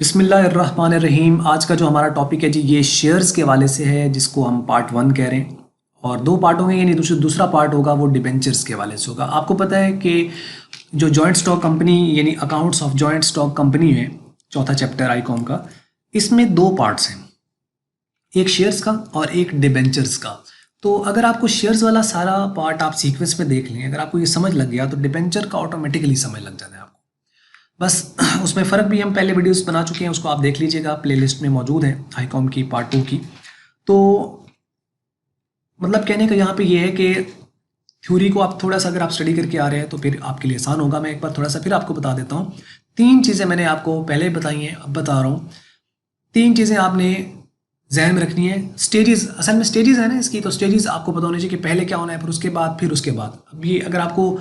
बिस्मिल्लाहिर्रहमानिर्रहीम। आज का जो हमारा टॉपिक है जी ये शेयर्स के हवाले से है, जिसको हम पार्ट 1 कह रहे हैं और 2 पार्ट होंगे, यानी दूसरा पार्ट होगा वो डिबेंचर्स के हवाले से होगा। आपको पता है कि जो जॉइंट स्टॉक कंपनी यानी accounts of joint stock company है, चौथा चैप्टर आईकॉम का, इसमें 2 पार्ट्स हैं, एक शेयर्स का और एक डिबेंचर्स का। तो अगर आपको शेयर्स वाला सारा पार्ट आप सीक्वेंस में देख लें, अगर आपको ये समझ लग गया तो डिबेंचर का ऑटोमेटिकली समझ लग जाता है आपको। बस उसमें फ़र्क भी हम पहले वीडियोस बना चुके हैं, उसको आप देख लीजिएगा, प्लेलिस्ट में मौजूद है आईकॉम की पार्ट 2 की। तो मतलब कहने का यहाँ पे ये है कि थ्योरी को आप थोड़ा सा अगर आप स्टडी करके आ रहे हैं तो फिर आपके लिए आसान होगा। मैं एक बार थोड़ा सा फिर आपको बता देता हूँ। 3 चीज़ें मैंने आपको पहले बताई हैं, अब बता रहा हूँ। 3 चीज़ें आपने जहन में रखनी है। स्टेजेस, असल में स्टेजेस है ना इसकी, तो स्टेजेस आपको पता होने चाहिए कि पहले क्या होना है, फिर उसके बाद। अब ये अगर आपको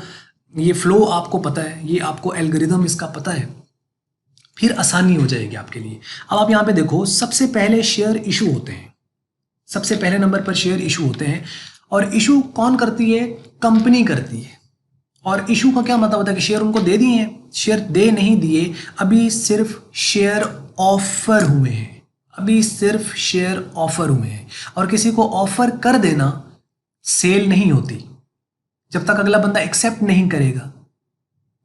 ये फ्लो आपको पता है, ये आपको एल्गोरिदम इसका पता है, फिर आसानी हो जाएगी आपके लिए। अब आप यहाँ पे देखो, सबसे पहले शेयर इशू होते हैं, सबसे पहले नंबर पर शेयर इशू होते हैं। और इशू कौन करती है? कंपनी करती है। और इशू का क्या मतलब होता है कि शेयर उनको दे दिए हैं, शेयर दे नहीं दिए, अभी सिर्फ शेयर ऑफर हुए हैं, अभी सिर्फ शेयर ऑफर हुए हैं। और किसी को ऑफर कर देना सेल नहीं होती, जब तक अगला बंदा एक्सेप्ट नहीं करेगा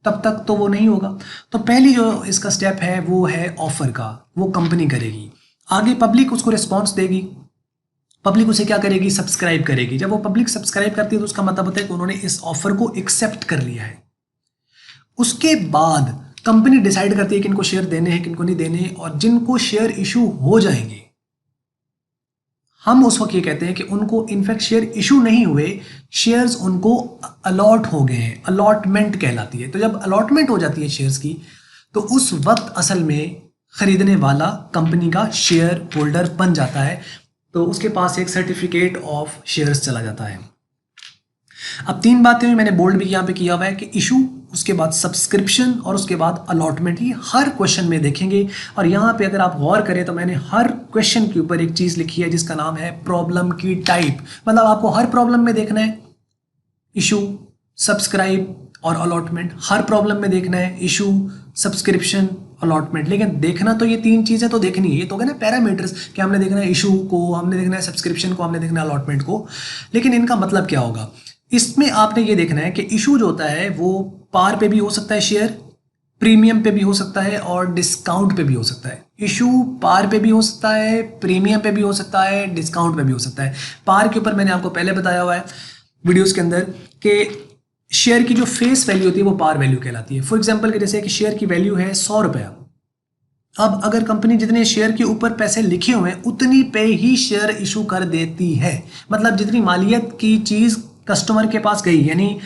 तब तक तो वो नहीं होगा। तो पहली जो इसका स्टेप है वो है ऑफर का, वो कंपनी करेगी। आगे पब्लिक उसको रिस्पॉन्स देगी, पब्लिक उसे क्या करेगी? सब्सक्राइब करेगी। जब वो पब्लिक सब्सक्राइब करती है तो उसका मतलब होता है कि उन्होंने इस ऑफर को एक्सेप्ट कर लिया है। उसके बाद कंपनी डिसाइड करती है कि इनको शेयर देने हैं, किनको नहीं देने। और जिनको शेयर इशू हो जाएंगे, हम उस वक्त ये कहते हैं कि उनको इनफैक्ट शेयर इशू नहीं हुए, शेयर्स उनको अलॉट हो गए हैं, अलॉटमेंट कहलाती है। तो जब अलॉटमेंट हो जाती है शेयर्स की, तो उस वक्त असल में खरीदने वाला कंपनी का शेयर होल्डर बन जाता है, तो उसके पास एक सर्टिफिकेट ऑफ शेयर्स चला जाता है। अब 3 बातें हुई, मैंने बोल्ड भी यहाँ पे किया हुआ है कि इशू, उसके बाद सब्सक्रिप्शन और उसके बाद अलॉटमेंट। ये हर क्वेश्चन में देखेंगे। और यहाँ पे अगर आप गौर करें तो मैंने हर क्वेश्चन के ऊपर एक चीज़ लिखी है जिसका नाम है प्रॉब्लम की टाइप। मतलब आपको हर प्रॉब्लम में देखना है इशू, सब्सक्राइब और अलॉटमेंट। हर प्रॉब्लम में देखना है इशू, सब्सक्रिप्शन, अलॉटमेंट। लेकिन देखना तो ये 3 चीज़ें तो देखनी है। ये तो हो गए ना पैरामीटर्स कि हमने देखना है इशू को, हमने देखना है सब्सक्रिप्शन को, हमने देखना है अलॉटमेंट को। लेकिन इनका मतलब क्या होगा? इसमें आपने ये देखना है कि इशू जो होता है वो पार पे भी हो सकता है शेयर, प्रीमियम पे भी हो सकता है और डिस्काउंट पे भी हो सकता है। इशू पार पे भी हो सकता है, प्रीमियम पे भी हो सकता है, डिस्काउंट पे भी हो सकता है। पार के ऊपर मैंने आपको पहले बताया हुआ है वीडियोस के अंदर कि शेयर की जो फेस वैल्यू होती है वो पार वैल्यू कहलाती है। फॉर एग्जांपल कि जैसे कि शेयर की वैल्यू है 100 रुपया। अब अगर कंपनी जितने शेयर के ऊपर पैसे लिखे हुए हैं उतनी पे ही शेयर इशू कर देती है। मतलब जितनी मालियत की चीज़ कस्टमर के पास गई, यानी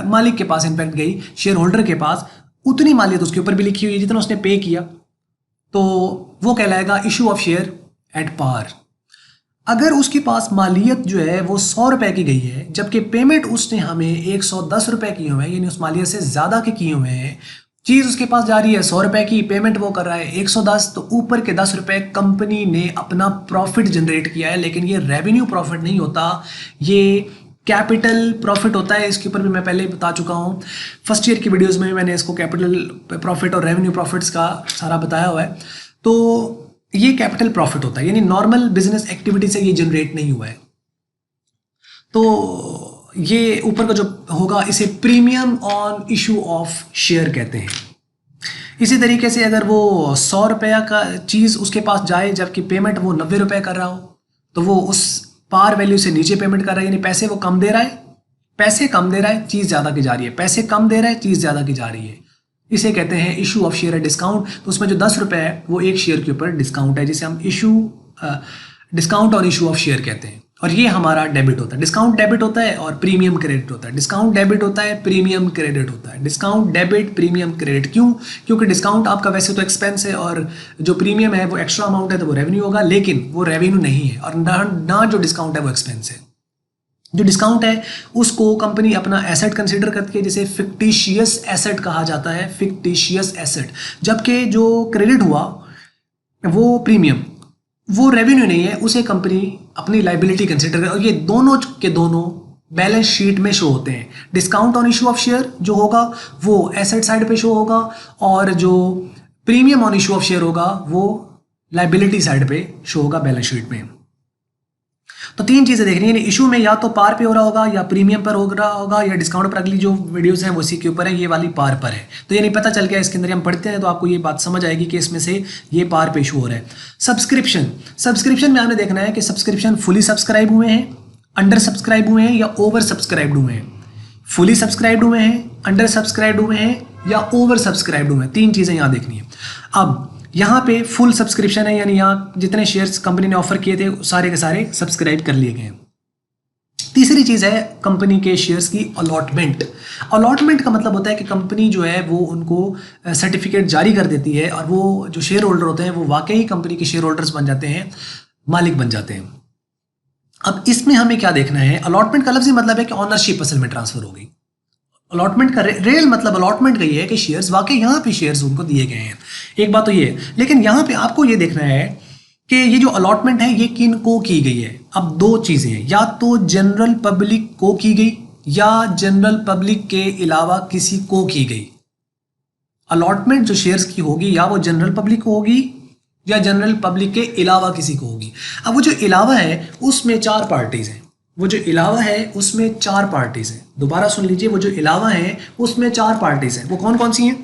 मालिक के पास इनफैक्ट गई, शेयर होल्डर के पास, उतनी मालियत उसके ऊपर भी लिखी हुई है जितना उसने पे किया, तो वो कहलाएगा issue of share at par. अगर उसके पास मालियत जो है वो 100 रुपए की गई है, जबकि पेमेंट उसने हमें 110 रुपए किए हुए हैं, यानी उस मालियत से ज़्यादा के किए हुए हैं, चीज़ उसके पास जा रही है 100 रुपए की, पेमेंट वो कर रहा है 110, तो ऊपर के 10 रुपए कंपनी ने अपना प्रॉफिट जनरेट किया है। लेकिन ये रेवेन्यू प्रॉफिट नहीं होता, ये कैपिटल प्रॉफिट होता है। इसके ऊपर भी मैं पहले बता चुका हूँ, फर्स्ट ईयर की वीडियोस में भी मैंने इसको कैपिटल प्रॉफिट और रेवेन्यू प्रॉफिट्स का सारा बताया हुआ है। तो ये कैपिटल प्रॉफिट होता है, यानी नॉर्मल बिजनेस एक्टिविटी से ये जनरेट नहीं हुआ है। तो ये ऊपर का जो होगा इसे premium on issue of share कहते हैं। इसी तरीके से अगर वो 100 रुपया का चीज़ उसके पास जाए जबकि पेमेंट वो 90 रुपये कर रहा हो, तो वो उस पार वैल्यू से नीचे पेमेंट कर रहा है, यानी पैसे वो कम दे रहा है, पैसे कम दे रहा है, चीज़ ज़्यादा की जा रही है, पैसे कम दे रहा है, चीज़ ज़्यादा की जा रही है। इसे कहते हैं इशू ऑफ शेयर डिस्काउंट। तो उसमें जो 10 रुपये है वो एक शेयर के ऊपर डिस्काउंट है, जिसे हम डिस्काउंट और इशू ऑफ शेयर कहते हैं। और ये हमारा डेबिट होता है। डिस्काउंट डेबिट होता है और प्रीमियम क्रेडिट होता है। डिस्काउंट डेबिट होता है, प्रीमियम क्रेडिट होता है। Discount debit, premium credit. क्यों? क्योंकि डिस्काउंट आपका वैसे तो एक्सपेंस है और जो प्रीमियम है वो एक्स्ट्रा अमाउंट है, तो वो रेवेन्यू होगा, लेकिन वो रेवेन्यू नहीं है। और ना जो डिस्काउंट है वो एक्सपेंस है। जो डिस्काउंट है उसको कंपनी अपना एसेट कंसीडर करती है, जिसे फिक्टिशियस एसेट कहा जाता है, फिक्टिशियस एसेट। जबकि जो क्रेडिट हुआ वो प्रीमियम, वो रेवेन्यू नहीं है, उसे कंपनी अपनी लाइबिलिटी कंसीडर करे। और ये दोनों के दोनों बैलेंस शीट में शो होते हैं। Discount on issue of share जो होगा वो एसेट साइड पे शो होगा, और जो premium on issue of share होगा वो लाइबिलिटी साइड पे शो होगा बैलेंस शीट में। तो तीन चीजें देखनी है, इशू में या तो पार पे हो रहा होगा, या प्रीमियम पर हो रहा होगा, या डिस्काउंट पर। अगली जो वीडियोस हैं वो इसी के ऊपर है, ये वाली पार पर है। तो ये नहीं पता चल गया, इसके अंदर हम पढ़ते हैं तो आपको ये बात समझ आएगी कि इसमें से ये पार पे इशू हो रहा है। सब्सक्रिप्शन में आपने देखना है कि सब्सक्रिप्शन फुली सब्सक्राइब हुए हैं, अंडर सब्सक्राइब हुए हैं, या ओवर सब्सक्राइब्ड हुए हैं। फुली सब्सक्राइब्ड हुए हैं, अंडर सब्सक्राइब्ड हुए हैं, या ओवर सब्सक्राइब्ड हुए हैं। तीन चीजें यहां देखनी है। अब यहाँ पे फुल सब्सक्रिप्शन है, यानी यहाँ जितने शेयर्स कंपनी ने ऑफर किए थे सारे के सारे सब्सक्राइब कर लिए गए हैं। तीसरी चीज है कंपनी के शेयर्स की अलॉटमेंट। अलॉटमेंट का मतलब होता है कि कंपनी जो है वो उनको सर्टिफिकेट जारी कर देती है, और वो जो शेयर होल्डर होते हैं वो वाकई कंपनी के शेयर होल्डर्स बन जाते हैं, मालिक बन जाते हैं। अब इसमें हमें क्या देखना है, अलॉटमेंट का लफ्ज़ ही मतलब है कि ऑनरशिप असल में ट्रांसफर हो गई। अलॉटमेंट का रियल मतलब अलॉटमेंट का ये है कि शेयर्स वाकई यहाँ पे शेयर्स उनको दिए गए हैं। एक बात तो ये है, लेकिन यहाँ पे आपको ये देखना है कि ये जो अलॉटमेंट है ये किन को की गई है। अब दो चीजें हैं, या तो जनरल पब्लिक को की गई, या जनरल पब्लिक के अलावा किसी को की गई। अलॉटमेंट जो शेयर्स की होगी या वो जनरल पब्लिक को होगी, या जनरल पब्लिक के अलावा किसी को होगी। अब वो जो अलावा है उसमें चार पार्टीज हैं, वो जो अलावा है उसमें चार पार्टीज हैं। दोबारा सुन लीजिए, वो जो अलावा है उसमें चार पार्टीज हैं। वो कौन कौन सी हैं?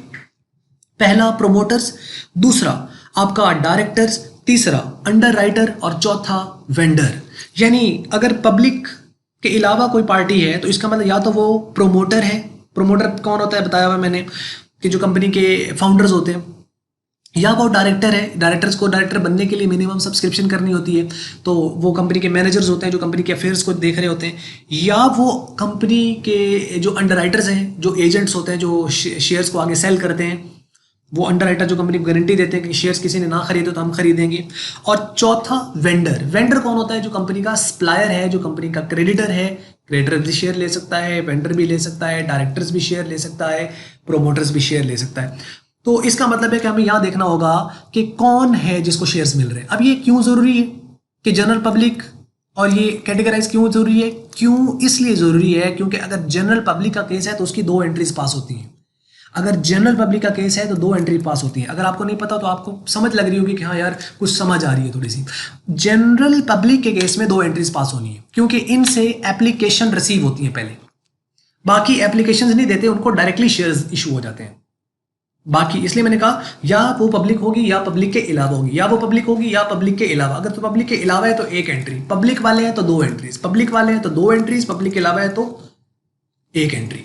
पहला प्रोमोटर्स, दूसरा आपका डायरेक्टर्स, तीसरा अंडर राइटर, और चौथा वेंडर। यानी अगर पब्लिक के अलावा कोई पार्टी है तो इसका मतलब या तो वो प्रोमोटर है। प्रोमोटर कौन होता है बताया हुआ मैंने कि जो कंपनी के फाउंडर्स होते हैं, या वो डायरेक्टर है। डायरेक्टर्स को डायरेक्टर बनने के लिए मिनिमम सब्सक्रिप्शन करनी होती है, तो वो कंपनी के मैनेजर्स होते हैं जो कंपनी के अफेयर्स को देख रहे होते हैं, या वो कंपनी के जो अंडर राइटर्स हैं, जो एजेंट्स होते हैं जो शेयर्स को आगे सेल करते हैं, वो अंडर राइटर जो कंपनी को गारंटी देते हैं कि शेयर्स किसी ने ना खरीदे तो हम खरीदेंगे। और चौथा वेंडर। वेंडर कौन होता है? जो कंपनी का सप्लायर है, जो कंपनी का क्रेडिटर है। क्रेडिटर भी शेयर ले सकता है, वेंडर भी ले सकता है, डायरेक्टर्स भी शेयर ले सकता है, प्रोमोटर्स भी शेयर ले सकता है। तो इसका मतलब है कि हमें यहां देखना होगा कि कौन है जिसको शेयर्स मिल रहे हैं। अब ये क्यों जरूरी है कि जनरल पब्लिक और ये कैटेगराइज क्यों जरूरी है? क्यों इसलिए जरूरी है क्योंकि अगर जनरल पब्लिक का केस है तो उसकी दो एंट्रीज पास होती हैं। अगर जनरल पब्लिक का केस है तो दो एंट्री पास होती है। अगर आपको नहीं पता तो आपको समझ लग रही होगी कि हाँ यार कुछ समझ आ रही है थोड़ी सी। जनरल पब्लिक के केस में दो एंट्रीज पास होनी है क्योंकि इनसे एप्लीकेशन रिसीव होती है पहले। बाकी एप्लीकेशंस नहीं देते, उनको डायरेक्टली शेयर्स इशू हो जाते हैं। बाकी इसलिए मैंने कहा या वो पब्लिक होगी या पब्लिक के अलावा होगी, या वो पब्लिक होगी या पब्लिक के अलावा। अगर तो पब्लिक के अलावा है तो एक एंट्री, पब्लिक वाले हैं तो दो एंट्रीज, पब्लिक वाले हैं तो दो एंट्रीज, पब्लिक के अलावा है तो एक एंट्री।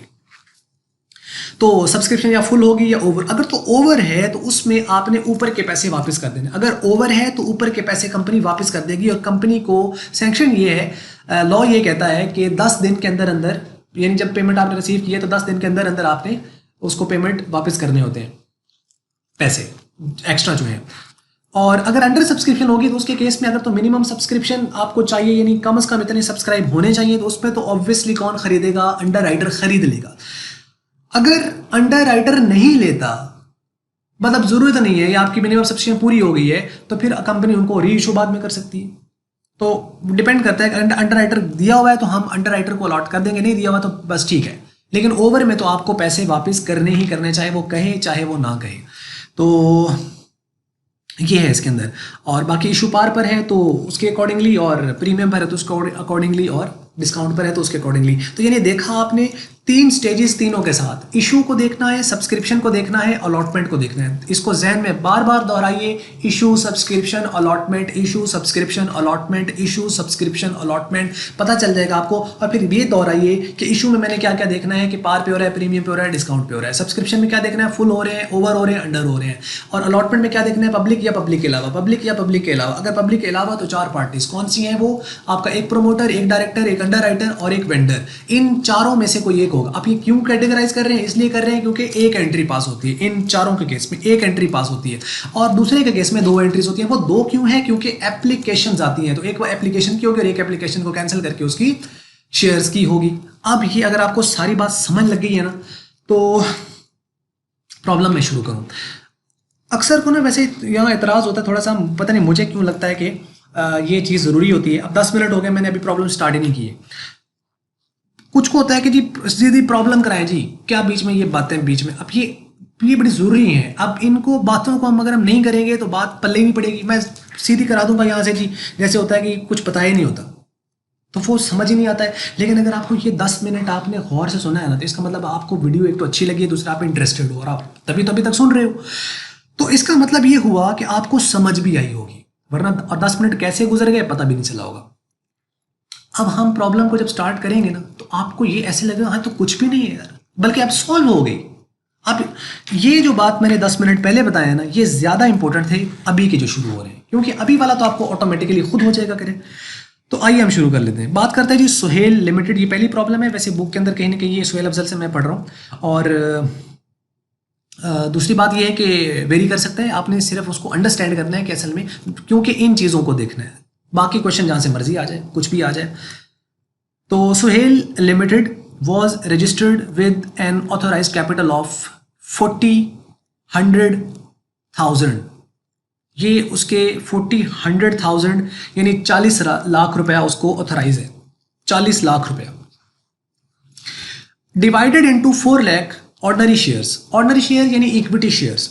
तो सब्सक्रिप्शन या फुल होगी या ओवर। अगर तो ओवर है तो उसमें आपने ऊपर के पैसे वापस कर देने। अगर ओवर है तो ऊपर के पैसे कंपनी वापस कर देगी, और कंपनी को सैंक्शन ये है, लॉ ये कहता है कि 10 दिन के अंदर अंदर, यानी जब पेमेंट आपने रिसीव किया तो 10 दिन के अंदर अंदर आपने उसको पेमेंट वापस करने होते हैं, पैसे एक्स्ट्रा जो है। और अगर अंडर सब्सक्रिप्शन होगी तो उसके केस में अगर तो मिनिमम सब्सक्रिप्शन आपको चाहिए, यानी कम से कम इतने सब्सक्राइब होने चाहिए, तो उस पर तो ऑब्वियसली कौन खरीदेगा? अंडर राइटर खरीद लेगा। अगर अंडर राइटर नहीं लेता, मतलब जरूरत नहीं है, या आपकी मिनिमम सब्सक्रिप्शन पूरी हो गई है, तो फिर कंपनी उनको री इशू बाद में कर सकती है। तो डिपेंड करता है कि अंडर राइटर दिया हुआ है तो हम अंडर राइटर को अलॉट कर देंगे, नहीं दिया हुआ तो बस ठीक है। लेकिन ओवर में तो आपको पैसे वापस करने ही करने, चाहे वो कहे चाहे वो ना कहे। तो ये है इसके अंदर। और बाकी इशू पार पर है तो उसके अकॉर्डिंगली, और प्रीमियम पर है तो उसके अकॉर्डिंगली, और डिस्काउंट पर है तो उसके अकॉर्डिंगली। तो यानी देखा आपने तीन स्टेजेस, तीनों के साथ इशू को देखना है, सब्सक्रिप्शन को देखना है, अलॉटमेंट को देखना है। इसको जहन में बार बार दोहराइए, issue subscription allotment, issue subscription allotment, issue subscription allotment, पता चल जाएगा आपको। और फिर ये दोहराइए कि इशू में मैंने क्या क्या देखना है कि पार पे हो रहा है, प्रीमियम पे हो रहा है, डिस्काउंट पे हो रहा है। सब्सक्रिप्शन में क्या देखना है? फुल हो रहे हैं, ओवर हो रहे हैं, अंडर हो रहे हैं। और अलॉटमेंट में क्या देखना है? पब्लिक या पब्लिक के अलावा, पब्लिक या पब्लिक के अलावा। अगर पब्लिक के अलावा तो चार पार्टीज कौन सी हैं? वो आपका एक प्रोमोटर, एक डायरेक्टर, एक अंडर राइटर और एक वेंडर। इन चारों में से कोई एक होगा। आप ये क्यों कैटेगराइज कर रहे हैं? इसलिए कर रहे हैं क्योंकि एक एंट्री पास होती है। इन चारों के केस में एक एंट्री पास होती है और दूसरे के केस में दो एंट्रीज होती है। वो दो क्यों है? क्योंकि एप्लीकेशंस आती हैं, तो एक एप्लीकेशन की होगी और एक एप्लीकेशन को कैंसिल करके उसकी शेयर्स की होगी। अब ये अगर आपको सारी बात समझ लग गई है ना, तो प्रॉब्लम मैं शुरू करूं। अक्सर को ना वैसे यहाँ एतराज होता है थोड़ा सा, पता नहीं मुझे क्यों लगता है कि ये चीज़ ज़रूरी होती है। अब 10 मिनट हो गए, मैंने अभी प्रॉब्लम स्टार्ट ही नहीं की है। कुछ को होता है कि जी सीधी प्रॉब्लम कराएं जी, क्या बीच में ये बातें बीच में। अब ये ये बड़ी ज़रूरी है। अब इनको बातों को हम नहीं करेंगे तो बात पल्ले नहीं पड़ेगी। मैं सीधी करा दूंगा यहाँ से जी, जैसे होता है कि कुछ पता ही नहीं होता तो वो समझ ही नहीं आता है। लेकिन अगर आपको ये 10 मिनट आपने गौर से सुना है ना, तो इसका मतलब आपको वीडियो एक तो अच्छी लगी है, दूसरा आप इंटरेस्टेड हो और आप तभी तो अभी तक सुन रहे हो। तो इसका मतलब ये हुआ कि आपको समझ भी आई होगी, वरना 10 मिनट कैसे गुजर गए पता भी नहीं चला होगा। अब हम प्रॉब्लम को जब स्टार्ट करेंगे ना, तो आपको ये ऐसे लगेगा हाँ तो कुछ भी नहीं है यार, बल्कि आप सॉल्व हो गई। अब ये जो बात मैंने 10 मिनट पहले बताया ना, ये ज़्यादा इंपॉर्टेंट थे अभी के जो शुरू हो रहे हैं, क्योंकि अभी वाला तो आपको ऑटोमेटिकली खुद हो जाएगा करें। तो आइए हम शुरू कर लेते हैं। बात करते हैं जी सुहेल लिमिटेड। ये पहली प्रॉब्लम है, वैसे बुक के अंदर कहीं ना कहीं ये सुहेल अफजल से मैं पढ़ रहा हूँ। और दूसरी बात ये है कि वेरी कर सकते हैं, आपने सिर्फ उसको अंडरस्टैंड करना है कि असल में, क्योंकि इन चीज़ों को देखना है, बाकी क्वेश्चन जहाँ से मर्जी आ जाए, कुछ भी आ जाए। तो Suhel limited was registered with an authorize capital of 40,100,000। ये उसके 40,100,000 यानी 40 लाख रुपया उसको ऑथराइज है, 40 लाख रुपया। Divided into 4 lakh ordinary shares. Ordinary share यानी इक्विटी शेयर्स,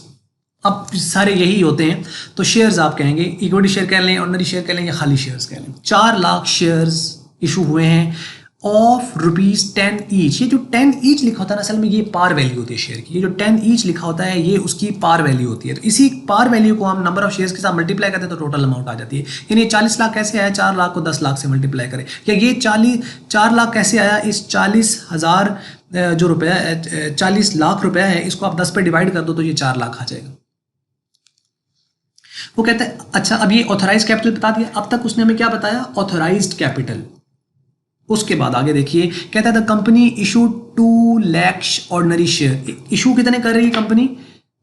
अब सारे यही होते हैं तो शेयर्स आप कहेंगे, इक्विटी शेयर कह लें, ऑर्डनरी शेयर कह लें या खाली शेयर्स कह लें। 4 लाख शेयर्स इशू हुए हैं ऑफ ₹10 ईच। ये जो 10 ईच लिखा होता है ना, असल में ये पार वैल्यू होती है शेयर की। ये जो 10 ईच लिखा होता है ये उसकी पार वैल्यू होती है। तो इसी पार वैल्यू को हम नंबर ऑफ शेयर्स के साथ मल्टीप्लाई करते हैं तो टोटल अमाउंट आ जाती है। यानी 40 लाख कैसे आया, 4 लाख को 10 लाख से मल्टीप्लाई करें, या ये 4 लाख कैसे आया, इस 40,000 जो रुपया 40 लाख रुपया है, इसको आप 10 पे डिवाइड कर दो तो ये 4 लाख आ जाएगा। वो कहते हैं अच्छा अब ये ऑथराइज कैपिटल बता दिया। अब तक उसने हमें क्या बताया, ऑथराइज्ड कैपिटल। उसके बाद आगे देखिए, कहता है the company issue 2 lakh ordinary share. Issue कितने कर रही है कंपनी,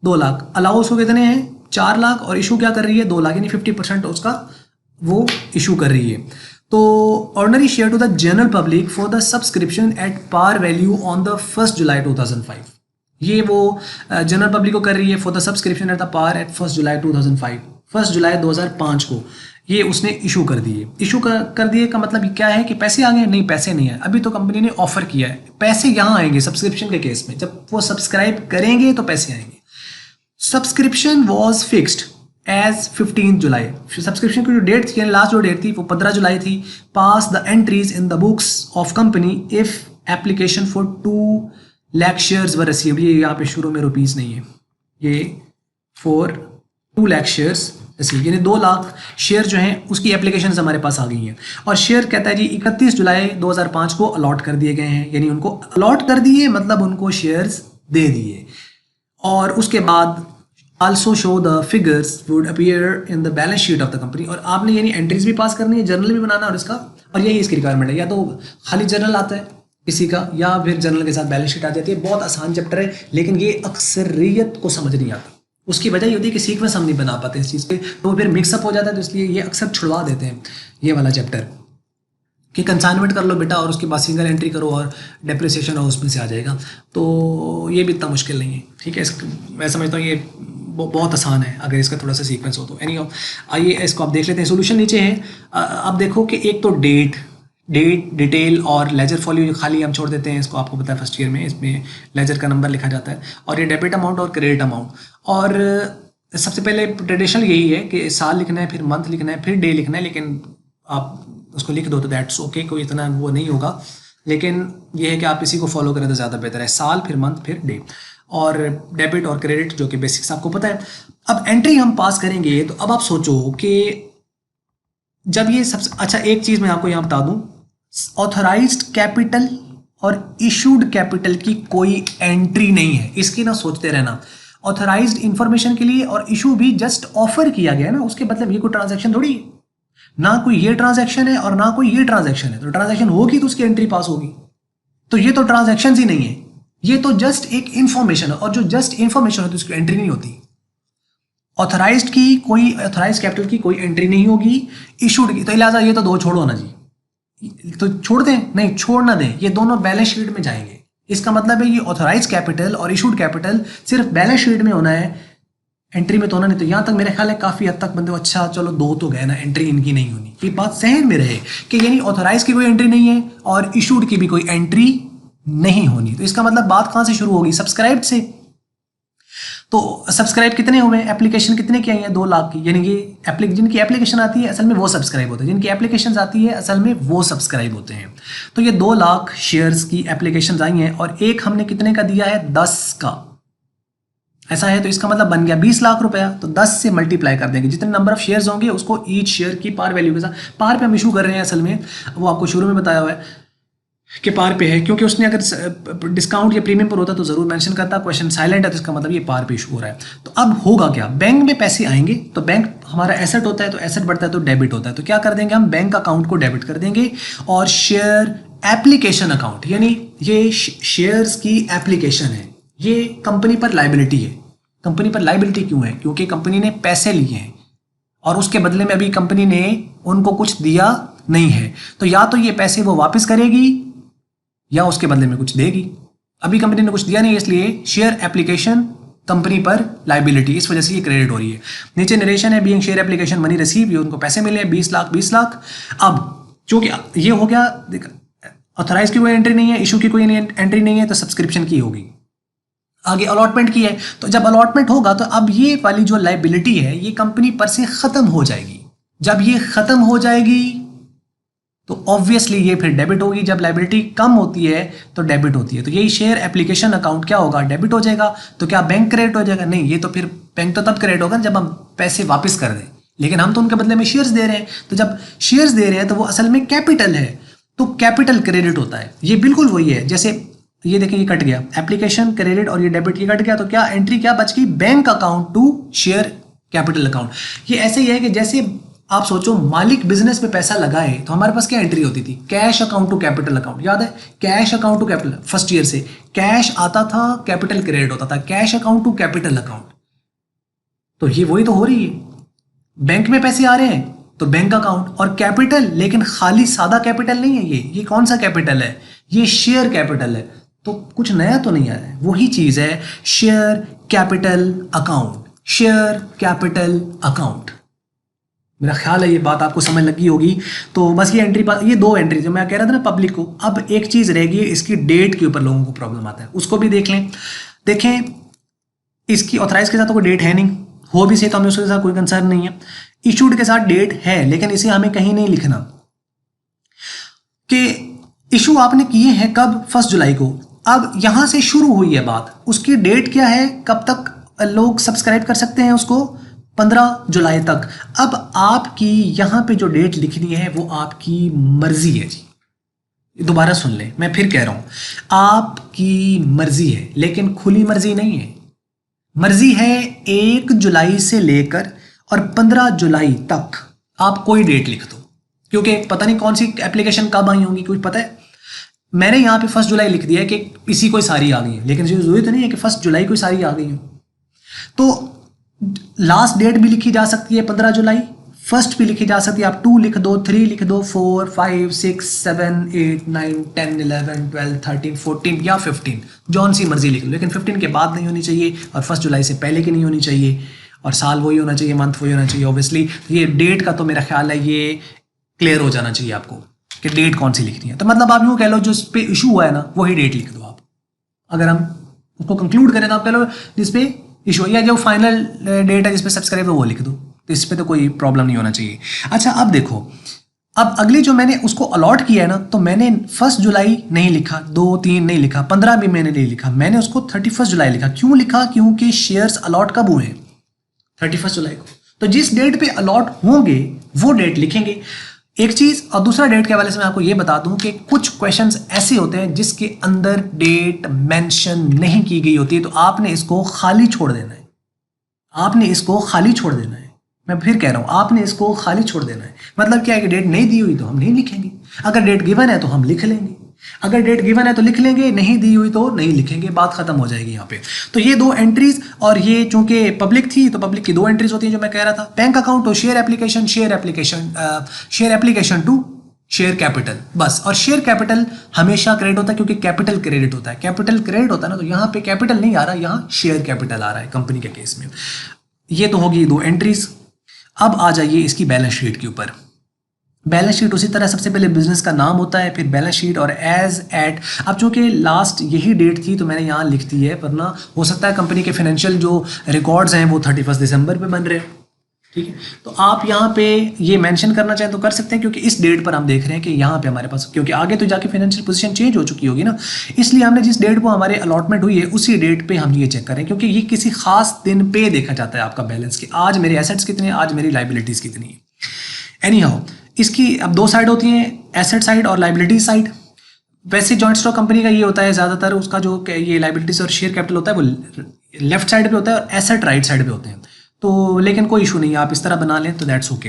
2 लाख। अलाउ उसको कितने हैं, 4 लाख, और इशू क्या कर रही है, 2 लाख, यानी 50% उसका वो इशू कर रही है। तो ordinary share to the general public for the subscription at par value on the 1 जुलाई 2005। ये वो जनरल पब्लिक को कर रही है for the subscription at the par at 1 जुलाई 2005, 1 जुलाई 2005 को ये उसने इशू कर दिए। इशू कर दिए का मतलब क्या है कि पैसे आ गए, नहीं पैसे नहीं आए, अभी तो कंपनी ने ऑफर किया है। पैसे यहाँ आएंगे सब्सक्रिप्शन के केस में, जब वो सब्सक्राइब करेंगे तो पैसे आएंगे। Subscription was fixed as 15 July. Subscription की जो डेट थी, लास्ट जो डेट थी वो 15 जुलाई थी। Pass the entries in the books of company if application for 2 lakh shares were received. ये यहाँ पे शुरू में रुपीस नहीं है, ये फॉर 2 लाख शेयर्स रिसीव, यानी 2 लाख शेयर जो हैं उसकी एप्लीकेशन हमारे पास आ गई हैं। और शेयर कहता है जी 31 जुलाई 2005 को अलॉट कर दिए गए हैं, यानी उनको अलॉट कर दिए मतलब उनको शेयर्स दे दिए। और उसके बाद also show the figures would appear in the balance sheet of the company. और आपने यानी एंट्रीज भी पास करनी है, जर्नल भी बनाना, और इसका और यही इसकी रिक्वायरमेंट है, या तो खाली जर्नल आता है किसी का, या फिर जर्नल के साथ बैलेंस शीट आ जाती है। बहुत आसान चैप्टर है, लेकिन ये अक्सरियत को समझ नहीं आता। उसकी वजह ये होती है कि सीक्वेंस हम नहीं बना पाते इस चीज़ पे, तो फिर मिक्सअप हो जाता है। तो इसलिए ये अक्सर छुड़वा देते हैं ये वाला चैप्टर कि कंसाइनमेंट कर लो बेटा और उसके बाद सिंगल एंट्री करो और डेप्रिसिएशन और उसमें से आ जाएगा। तो ये भी इतना मुश्किल नहीं है, ठीक है। मैं समझता हूँ ये बहुत आसान है अगर इसका थोड़ा सा सीक्वेंस हो तो। एनीहाउ आइए इसको आप देख लेते हैं। सोल्यूशन नीचे है। आप देखो कि एक तो डेट, डिटेल और लेजर फॉल्यू खाली हम छोड़ देते हैं, इसको आपको पता है फर्स्ट ईयर में इसमें लेजर का नंबर लिखा जाता है, और ये डेबिट अमाउंट और क्रेडिट अमाउंट। और सबसे पहले ट्रेडिशनल यही है कि साल लिखना है, फिर मंथ लिखना है, फिर डे लिखना है, लेकिन आप उसको लिख दो तो दैट्स ओके, कोई इतना वो नहीं होगा। लेकिन ये है कि आप इसी को फॉलो करें तो ज़्यादा बेहतर है, साल फिर मंथ फिर डे, और डेबिट और क्रेडिट जो कि बेसिक्स आपको पता है। अब एंट्री हम पास करेंगे तो अब आप सोचो कि जब ये सबसे अच्छा एक चीज़ मैं आपको यहाँ बता दूँ, ऑथराइज्ड कैपिटल और इशूड कैपिटल की कोई एंट्री नहीं है, इसकी ना सोचते रहना। ऑथराइज्ड इंफॉर्मेशन के लिए और इशू भी जस्ट ऑफर किया गया ना, उसके मतलब ये कोई ट्रांजैक्शन थोड़ी है, ना कोई ये ट्रांजैक्शन है और ना कोई ये ट्रांजैक्शन है। तो ट्रांजैक्शन होगी तो उसकी एंट्री पास होगी, तो ये तो ट्रांजैक्शन ही नहीं है, ये तो जस्ट एक इंफॉर्मेशन है, और जो जस्ट इंफॉर्मेशन होती है उसकी एंट्री नहीं होती। ऑथराइज्ड की कोई, ऑथराइज्ड कैपिटल की कोई एंट्री नहीं होगी, इशूड की तो लिहाजा ये तो दो छोड़ो ना जी, तो छोड़ दें, नहीं छोड़ ना दें, ये दोनों बैलेंस शीट में जाएंगे। इसका मतलब है ये ऑथराइज कैपिटल और इशूड कैपिटल सिर्फ बैलेंस शीट में होना है, एंट्री में तो होना नहीं। तो यहाँ तक मेरे ख्याल है काफ़ी हद तक बंदे अच्छा चलो दो तो गए ना, एंट्री इनकी नहीं होनी, ये बात सहन में रहे कि यानी ऑथराइज की कोई एंट्री नहीं है और इशूड की भी कोई एंट्री नहीं होनी। तो इसका मतलब बात कहाँ से शुरू होगी, सब्सक्राइब्ड से। तो सब्सक्राइब कितने हुए, एप्लीकेशन कितने की आई हैं, 2 लाख की, यानी कि जिनकी एप्लीकेशन आती है असल में वो सब्सक्राइब होते हैं, जिनकी एप्लीकेशन आती है असल में वो सब्सक्राइब होते हैं। तो ये 2 लाख शेयर्स की एप्लीकेशन आई हैं और एक हमने कितने का दिया है, 10 का। ऐसा है तो इसका मतलब बन गया 20 लाख रुपया। तो 10 से मल्टीप्लाई कर देंगे, जितने नंबर ऑफ शेयर्स होंगे उसको ईच शेयर की पार वैल्यू के साथ, पार पे हम इशू कर रहे हैं असल में, वो आपको शुरू में बताया हुआ है कि पार पे है, क्योंकि उसने अगर डिस्काउंट या प्रीमियम पर होता तो जरूर मेंशन करता, क्वेश्चन साइलेंट है तो इसका मतलब ये पार पे इशू हो रहा है। तो अब होगा क्या, बैंक में पैसे आएंगे तो बैंक हमारा एसेट होता है, तो एसेट बढ़ता है तो डेबिट होता है, तो क्या कर देंगे हम, बैंक अकाउंट को डेबिट कर देंगे और शेयर एप्लीकेशन अकाउंट, यानी ये शेयर्स की एप्लीकेशन है, ये कंपनी पर लाइबिलिटी है। कंपनी पर लाइबिलिटी क्यों है, क्योंकि कंपनी ने पैसे लिए हैं और उसके बदले में अभी कंपनी ने उनको कुछ दिया नहीं है, तो या तो ये पैसे वो वापस करेगी या उसके बदले में कुछ देगी। अभी कंपनी ने कुछ दिया नहीं, इसलिए शेयर एप्लीकेशन कंपनी पर लाइबिलिटी, इस वजह से ये क्रेडिट हो रही है। नीचे नरेशन है, being share application money receive, ये उनको पैसे मिले 20 लाख 20 लाख। अब चूंकि ये हो गया, ऑथराइज की कोई एंट्री नहीं है, इशू की कोई एंट्री नहीं है, तो सब्सक्रिप्शन की होगी। आगे अलॉटमेंट की है, तो जब अलॉटमेंट होगा तो अब ये वाली जो लाइबिलिटी है ये कंपनी पर से खत्म हो जाएगी। जब ये खत्म हो जाएगी तो ऑब्वियसली ये फिर डेबिट होगी। जब लाइबिलिटी कम होती है तो डेबिट होती है, तो यही शेयर एप्लीकेशन अकाउंट क्या होगा, डेबिट हो जाएगा। तो क्या बैंक क्रेडिट हो जाएगा, नहीं, ये तो फिर बैंक तो तब क्रेडिट होगा जब हम पैसे वापस कर दें, लेकिन हम तो उनके बदले में शेयर्स दे रहे हैं। तो जब शेयर्स दे रहे हैं तो वो असल में कैपिटल है, तो कैपिटल क्रेडिट होता है। ये बिल्कुल वही है, जैसे ये देखें ये कट गया, एप्लीकेशन क्रेडिट और ये डेबिट ये कट गया, तो क्या एंट्री क्या बच गई, bank account to share capital account. ये ऐसे ही है कि जैसे आप सोचो मालिक बिजनेस में पैसा लगाए तो हमारे पास क्या एंट्री होती थी, cash account to capital account, याद है, cash account to capital, first year से कैश आता था, कैपिटल क्रेडिट होता था, cash account to capital account. तो ये वही तो हो रही है, बैंक में पैसे आ रहे हैं तो बैंक अकाउंट और कैपिटल, लेकिन खाली सादा कैपिटल नहीं है, ये कौन सा कैपिटल है, ये शेयर कैपिटल है। तो कुछ नया तो नहीं आया है, वही चीज है share capital account, share capital account. मेरा ख्याल है ये बात आपको समझ लगी होगी। तो बस ये एंट्री, ये 2 एंट्री जो मैं कह रहा था ना पब्लिक को। अब एक चीज रहेगी, इसकी डेट के ऊपर लोगों को प्रॉब्लम आता है, उसको भी देख लें। देखें इसकी ऑथराइज के साथ तो कोई डेट है नहीं, हो भी से तो हमें उसके साथ कोई कंसर्न नहीं है। इशूड के साथ डेट है, लेकिन इसे हमें कहीं नहीं लिखना कि इशू आपने किए हैं कब, 1 जुलाई को। अब यहां से शुरू हुई है बात, उसकी डेट क्या है, कब तक लोग सब्सक्राइब कर सकते हैं उसको, 15 जुलाई तक। अब आपकी यहां पे जो डेट लिखनी है वो आपकी मर्जी है जी। दोबारा सुन लें, मैं फिर कह रहा हूं, आपकी मर्जी है, लेकिन खुली मर्जी नहीं है। मर्जी है 1 जुलाई से लेकर और 15 जुलाई तक आप कोई डेट लिख दो, क्योंकि पता नहीं कौन सी एप्लीकेशन कब आई होंगी, कुछ पता है। मैंने यहाँ पे 1 जुलाई लिख दिया है कि इसी कोई सारी आ गई है, लेकिन जरूरी तो नहीं है कि 1 जुलाई कोई सारी आ गई हो। तो लास्ट डेट भी लिखी जा सकती है 15 जुलाई, फर्स्ट भी लिखी जा सकती है, आप 2 लिख दो, 3 लिख दो, 4, 5, 6, 7, 8, 9, 10, 11, 12, 13, 14 या 15, जौन सी मर्जी लिख लो, लेकिन 15 के बाद नहीं होनी चाहिए और 1 जुलाई से पहले की नहीं होनी चाहिए, और साल वही होना चाहिए, मंथ वही होना चाहिए। ऑब्वियसली ये डेट का तो मेरा ख्याल है ये क्लियर हो जाना चाहिए आपको कि डेट कौन सी लिखनी है। तो मतलब आप यूँ कह लो जो इस पे इशू हुआ है ना वही डेट लिख दो आप। अगर हम उसको कंक्लूड करें तो आप कह लो जिसपे इशू, या जो फाइनल डेट है जिसपे सब्सक्राइब है वो लिख दो, तो इस पर तो कोई प्रॉब्लम नहीं होना चाहिए। अच्छा अब देखो, अब अगली जो मैंने उसको अलॉट किया है ना, तो मैंने 1 जुलाई नहीं लिखा, 2, 3 नहीं लिखा, 15 भी मैंने नहीं लिखा, मैंने उसको 31 जुलाई लिखा। क्यों लिखा, क्योंकि शेयर्स अलॉट कब हुए, 31 जुलाई को। तो जिस डेट पे अलॉट होंगे वो डेट लिखेंगे, एक चीज। और दूसरा डेट के हवाले से मैं आपको ये बता दूं कि कुछ क्वेश्चंस ऐसे होते हैं जिसके अंदर डेट मेंशन नहीं की गई होती है, तो आपने इसको खाली छोड़ देना है, आपने इसको खाली छोड़ देना है। मैं फिर कह रहा हूं, आपने इसको खाली छोड़ देना है। मतलब क्या है कि डेट नहीं दी हुई तो हम नहीं लिखेंगे, अगर डेट गिवन है तो हम लिख लेंगे, अगर डेट गिवन है तो लिख लेंगे, नहीं दी हुई तो नहीं लिखेंगे, बात खत्म हो जाएगी यहाँ पे। तो ये 2 एंट्रीज, और ये चूंकि पब्लिक थी तो पब्लिक की 2 एंट्रीज होती हैं जो मैं कह रहा था, bank account to share application, share application to share capital, बस। और शेयर कैपिटल हमेशा क्रेडिट होता है क्योंकि कैपिटल क्रेडिट होता है, कैपिटल क्रेडिट होता है ना, तो यहाँ पे कैपिटल नहीं आ रहा, यहाँ शेयर कैपिटल आ रहा है कंपनी के केस में। ये तो होगी 2 एंट्रीज। अब आ जाइए इसकी बैलेंस शीट के ऊपर। बैलेंस शीट उसी तरह सबसे पहले बिजनेस का नाम होता है, फिर बैलेंस शीट और एज एट। अब चूंकि लास्ट यही डेट थी तो मैंने यहाँ लिख दी है, वरना हो सकता है कंपनी के फाइनेंशियल जो रिकॉर्ड्स हैं वो 31 दिसंबर पे बन रहे हैं। ठीक है, तो आप यहाँ पे ये मेंशन करना चाहें तो कर सकते हैं, क्योंकि इस डेट पर हम देख रहे हैं कि यहाँ पे हमारे पास, क्योंकि आगे तो जाके फाइनेंशियल पोजीशन चेंज हो चुकी होगी ना, इसलिए हमने जिस डेट को हमारे अलॉटमेंट हुई है उसी डेट पे हम ये चेक करें, क्योंकि ये किसी खास दिन पे देखा जाता है आपका बैलेंस कि आज मेरे एसेट्स कितने हैं, आज मेरी लाइबिलिटीज कितनी है। एनी हाउ, इसकी अब दो साइड होती हैं, एसेट साइड और लाइबिलिटी साइड। वैसे जॉइंट स्टॉक कंपनी का ये होता है ज़्यादातर, उसका जो ये लाइबिलिटीज और शेयर कैपिटल होता है वो लेफ्ट साइड पे होता है और एसेट राइट साइड पे होते हैं। तो लेकिन कोई इशू नहीं है, आप इस तरह बना लें तो दैट्स ओके।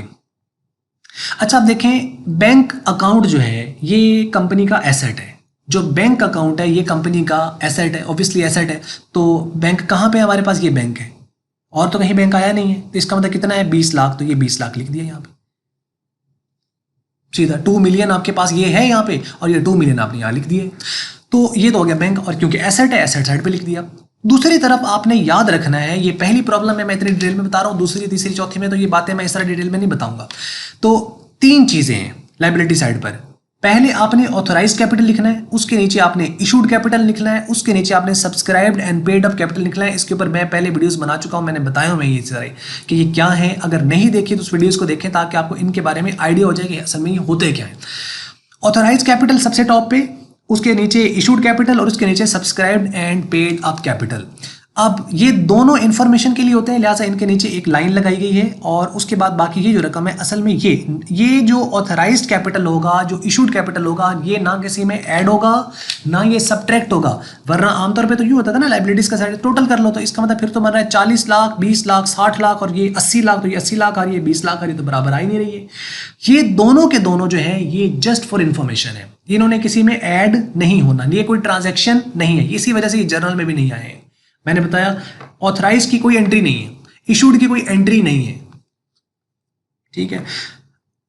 अच्छा, आप देखें बैंक अकाउंट जो है ये कंपनी का एसेट है, जो बैंक अकाउंट है ये कंपनी का एसेट है, ऑब्वियसली एसेट है। तो बैंक कहाँ पे हमारे पास, ये बैंक है, और तो कहीं बैंक आया नहीं है, तो इसका मतलब कितना है 20 लाख, तो ये 20 लाख लिख दिया यहाँ पे सीधा। 2 मिलियन आपके पास ये है यहाँ पे और ये 2 मिलियन आपने यहाँ लिख दिए, तो ये तो हो गया बैंक, और क्योंकि एसेट है एसेट साइड पे लिख दिया। दूसरी तरफ आपने याद रखना है, ये पहली प्रॉब्लम है मैं इतनी डिटेल में बता रहा हूँ, दूसरी तीसरी चौथी में तो ये बातें मैं इस तरह डिटेल में नहीं बताऊंगा। तो 3 चीजें हैं लाइबिलिटी साइड पर। पहले आपने ऑथोराइज्ड कैपिटल लिखना है, उसके नीचे आपने इशूड कैपिटल लिखना है, उसके नीचे आपने subscribed and paid up capital लिखना है। इसके ऊपर मैं पहले वीडियोस बना चुका हूं, मैंने बताया मैं ये सारे कि ये क्या है। अगर नहीं देखी तो उस वीडियोस को देखें ताकि आपको इनके बारे में आइडिया हो जाए कि असल में ये होते क्या है। ऑथोराइज्ड कैपिटल सबसे टॉप पे, उसके नीचे इशूड कैपिटल और उसके नीचे subscribed and paid up capital. अब ये दोनों इन्फॉर्मेशन के लिए होते हैं, लिहाजा इनके नीचे एक लाइन लगाई गई है, और उसके बाद बाकी ये जो रकम है असल में ये जो ऑथराइज्ड कैपिटल होगा, जो इशूड कैपिटल होगा, ये ना किसी में ऐड होगा ना ये सब्ट्रैक्ट होगा। वरना आमतौर पे तो यूँ होता था ना, लाइबिलिटीज का साइड टोटल कर लो तो इसका मतलब फिर तो बन रहा है 40 लाख 20 लाख 60 लाख और ये 80 लाख, तो ये 80 लाख आ रही है 20 लाख आ रही है, तो बराबर आ ही नहीं रही है। ये दोनों के दोनों जो है ये जस्ट फॉर इन्फॉर्मेशन है, इन्होंने किसी में ऐड नहीं होना, ये कोई ट्रांजेक्शन नहीं है, इसी वजह से ये जर्नल में भी नहीं आए हैं। मैंने बताया ऑथराइज की कोई एंट्री नहीं है, इशूड की कोई एंट्री नहीं है, ठीक है।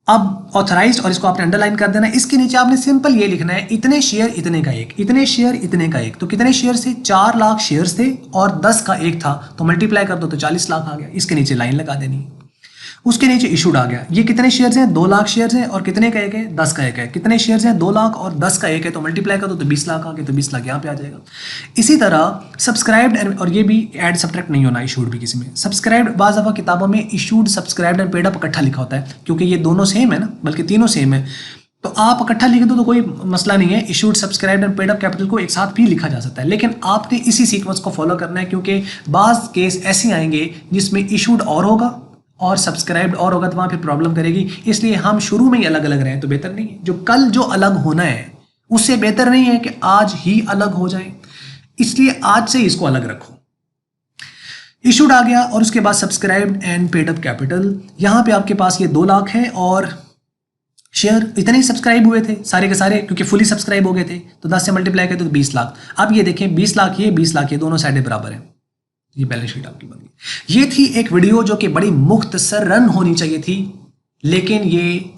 अब ऑथराइज, और इसको आपने अंडरलाइन कर देना है, इसके नीचे आपने सिंपल ये लिखना है इतने शेयर इतने का एक, इतने शेयर इतने का एक। तो कितने शेयर से, 4 लाख शेयर्स थे और 10 का एक था, तो मल्टीप्लाई कर दो तो 40 लाख आ गया। इसके नीचे लाइन लगा देनी है। उसके नीचे इशूड आ गया, ये कितने शेयर्स हैं, 2 लाख शेयर्स हैं और कितने का एक है, 10 का एक है। कितने शेयर्स हैं, 2 लाख और 10 का एक है, तो मल्टीप्लाई कर दो तो 20 लाख आ गए, तो 20 लाख यहाँ पे आ जाएगा। इसी तरह सब्सक्राइब्ड, और ये भी ऐड सब्ट्रैक्ट नहीं होना इशूड भी किसी में। सब्सक्राइब्ड बाज़ दफ़ा किताबों में issued subscribed and paid up इकट्ठा लिखा होता है, क्योंकि ये दोनों सेम है ना, बल्कि तीनों सेम है, तो आप इकट्ठा लिख दो तो कोई मसला नहीं है। Issued subscribed and paid up capital को एक साथ भी लिखा जा सकता है, लेकिन आपने इसी सीक्वेंस को फॉलो करना है, क्योंकि बाज़ केस ऐसे आएंगे जिसमें इशूड और होगा और सब्सक्राइब्ड और होगा, तो वहाँ फिर प्रॉब्लम करेगी। इसलिए हम शुरू में ही अलग अलग रहें तो बेहतर नहीं है। जो कल जो अलग होना है उससे बेहतर नहीं है कि आज ही अलग हो जाए, इसलिए आज से इसको अलग रखो। इशूड आ गया और उसके बाद subscribed and paid up capital. यहाँ पे आपके पास ये 2 लाख है और शेयर इतने ही सब्सक्राइब हुए थे सारे के सारे, क्योंकि फुली सब्सक्राइब हो गए थे, तो 10 से मल्टीप्लाई करते तो 20 लाख। अब ये देखें 20 लाख ये 20 लाख ये दोनों साइडें बराबर है, ये बैलेंस शीट आपकी बन गई। ये थी एक वीडियो जो कि बड़ी मुख्तसर रन होनी चाहिए थी, लेकिन ये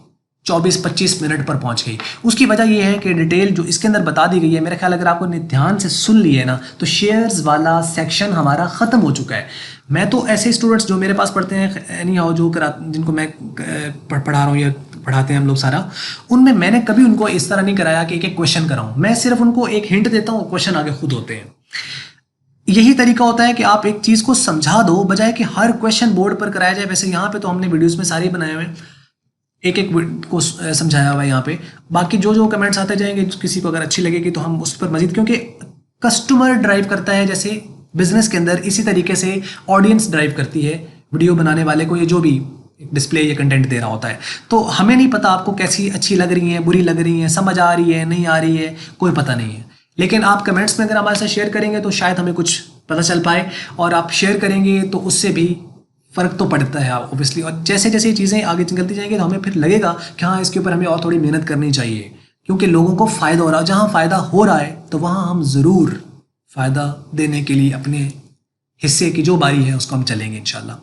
24-25 मिनट पर पहुंच गई। उसकी वजह यह है कि डिटेल जो इसके अंदर बता दी गई है, मेरा ख्याल अगर आपको ध्यान से सुन लिए ना तो शेयर्स वाला सेक्शन हमारा ख़त्म हो चुका है। मैं तो ऐसे स्टूडेंट्स जो मेरे पास पढ़ते हैं, यानी हो जो जिनको मैं पढ़ा रहा हूँ या पढ़ाते हैं हम लोग सारा, उनमें मैंने कभी उनको इस तरह नहीं कराया कि एक एक क्वेश्चन कराऊँ। मैं सिर्फ उनको एक हिंट देता हूँ, क्वेश्चन आगे खुद होते हैं। यही तरीका होता है कि आप एक चीज़ को समझा दो बजाय कि हर क्वेश्चन बोर्ड पर कराया जाए। वैसे यहाँ पे तो हमने वीडियोस में सारे बनाए हुए हैं, एक एक को समझाया हुआ है यहाँ पे। बाकी जो जो कमेंट्स आते जाएंगे, किसी को अगर अच्छी लगेगी तो हम उस पर मजीद, क्योंकि कस्टमर ड्राइव करता है जैसे बिजनेस के अंदर, इसी तरीके से ऑडियंस ड्राइव करती है वीडियो बनाने वाले को, ये जो भी डिस्प्ले या कंटेंट दे रहा होता है। तो हमें नहीं पता आपको कैसी अच्छी लग रही है, बुरी लग रही है, समझ आ रही है, नहीं आ रही है, कोई पता नहीं है। लेकिन आप कमेंट्स में अगर हमारे साथ शेयर करेंगे तो शायद हमें कुछ पता चल पाए, और आप शेयर करेंगे तो उससे भी फ़र्क तो पड़ता है ऑब्वियसली। और जैसे जैसे चीज़ें आगे निकलती जाएंगी तो हमें फिर लगेगा कि हाँ इसके ऊपर हमें और थोड़ी मेहनत करनी चाहिए, क्योंकि लोगों को फ़ायदा हो रहा है। जहाँ फ़ायदा हो रहा है तो वहाँ हम ज़रूर फ़ायदा देने के लिए अपने हिस्से की जो बारी है उसको हम चलेंगे इंशाल्लाह।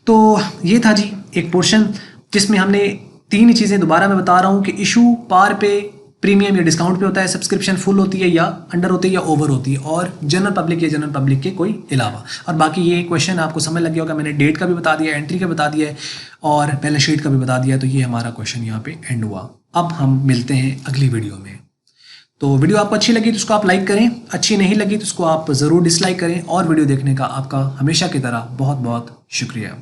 तो ये था जी एक पोर्शन जिसमें हमने 3 ही चीज़ें दोबारा मैं बता रहा हूँ कि इशू, पार पे, प्रीमियम या डिस्काउंट पे होता है, सब्सक्रिप्शन फुल होती है या अंडर होती है या ओवर होती है, और जनरल पब्लिक या जनरल पब्लिक के कोई अलावा। और बाकी ये क्वेश्चन आपको समझ लग गया होगा, मैंने डेट का भी बता दिया, एंट्री का बता दिया है और बैलेंस शीट का भी बता दिया। तो ये हमारा क्वेश्चन यहाँ पे एंड हुआ। अब हम मिलते हैं अगली वीडियो में। तो वीडियो आपको अच्छी लगी तो उसको आप लाइक करें, अच्छी नहीं लगी तो उसको आप ज़रूर डिसलाइक करें, और वीडियो देखने का आपका हमेशा की तरह बहुत बहुत शुक्रिया।